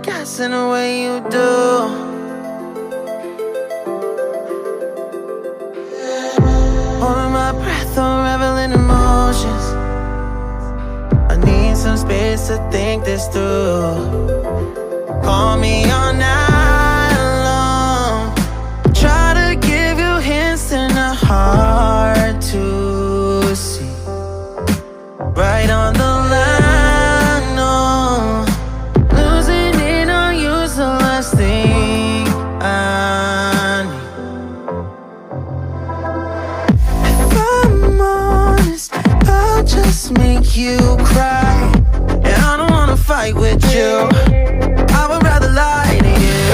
gas in the way you do. Holding my breath, unraveling emotions. I need some space to think this through. Call me all night long. Try to give you hints and a hard to see. Right on the line, no. Losing it on you's the last thing I need. If I'm honest, I'll just make you cry. And I don't wanna fight with you. I would rather lie to you.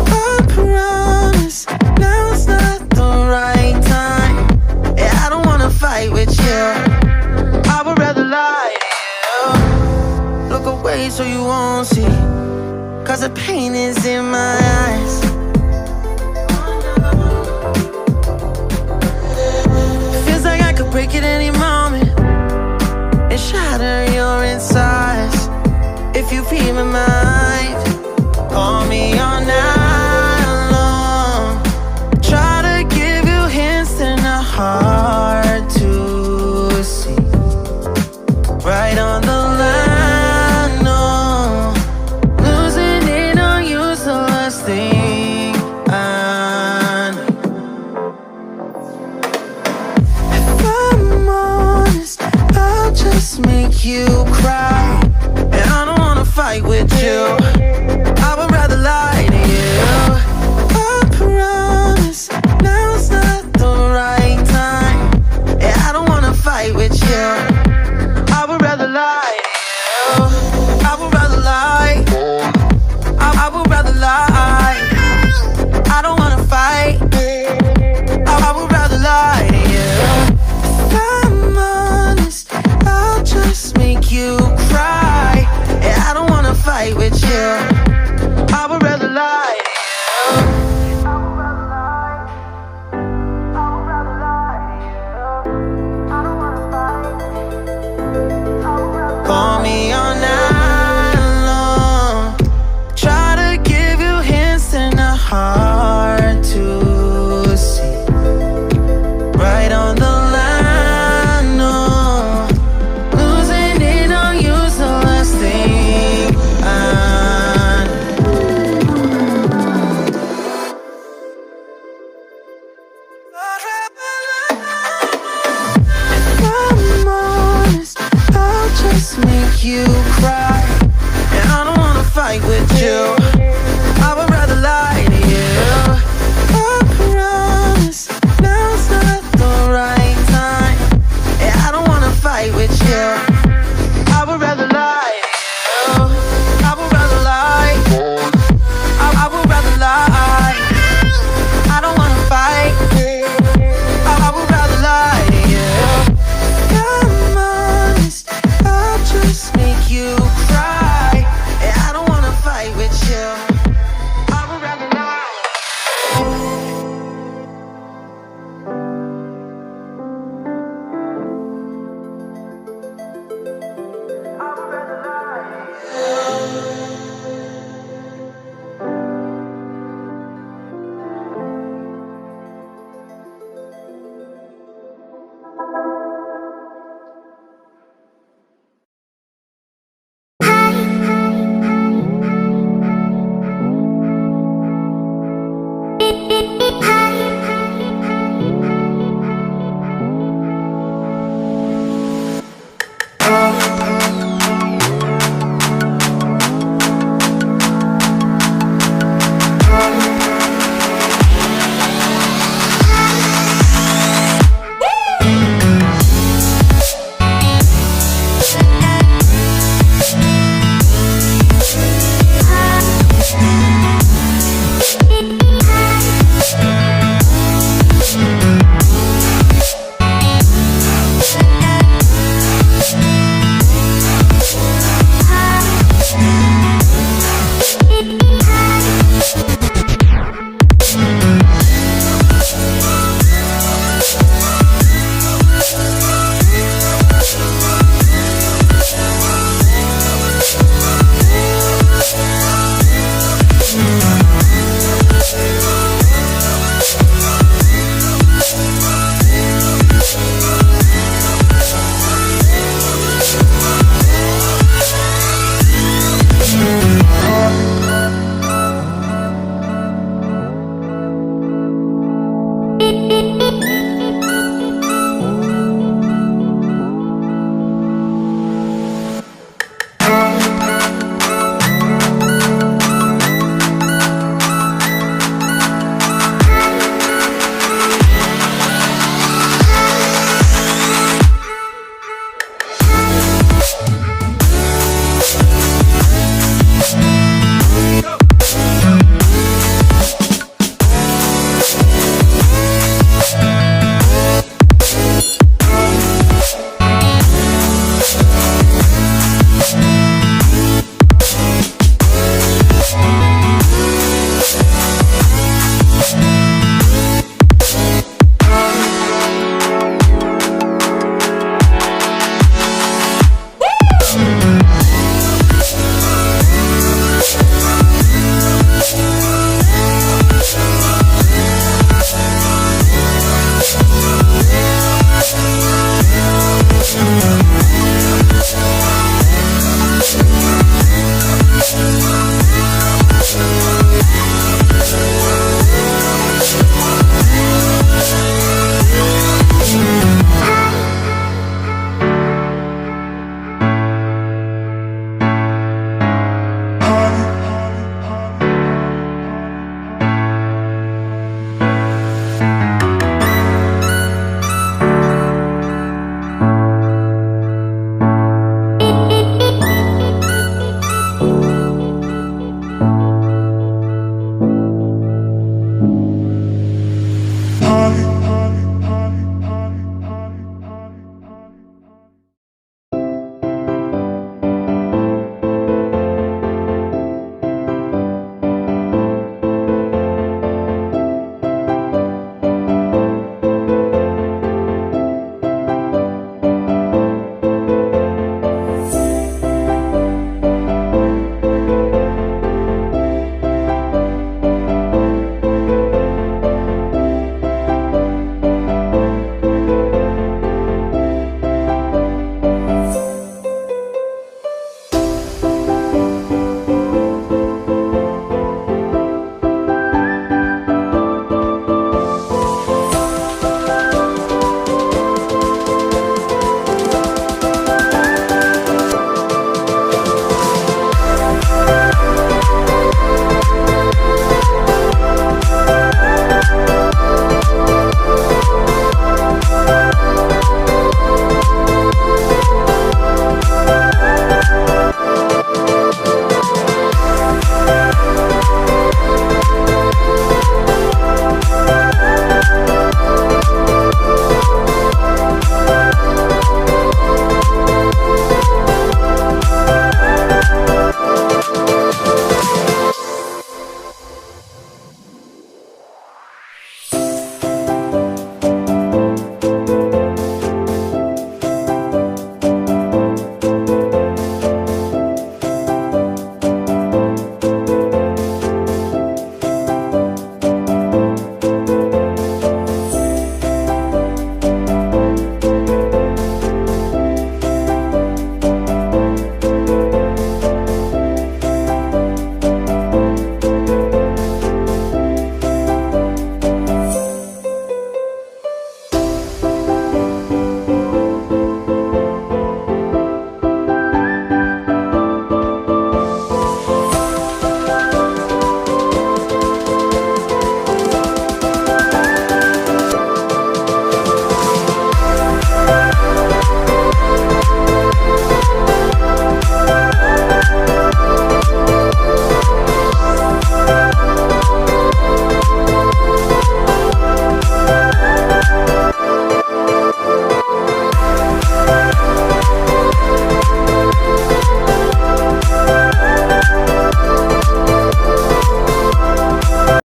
I promise, now's not the right time. Yeah, I don't wanna fight with you. I would rather lie to you. Look away so you won't see, 'cause the pain is in my eyes. Feels like I could break at any moment and shatter your insides. If you feel my mind, call me all night long. Try to give you hints and a hard to see. Right on the line, no. Losing it on you's the last thing I need. If I'm honest, I'll just make you cry. And I don't wanna fight with you. I would rather lie to you. I promise, now's not the right time. Yeah, I don't wanna fight with you. I would rather lie to you. I would rather lie. I would rather lie. I don't wanna fight. I would rather lie to you. If I'm honest, I'll just make you cry. Yeah, I don't wanna fight with you. I would rather lie to you. Call me all night long. Try to give you hints and a heart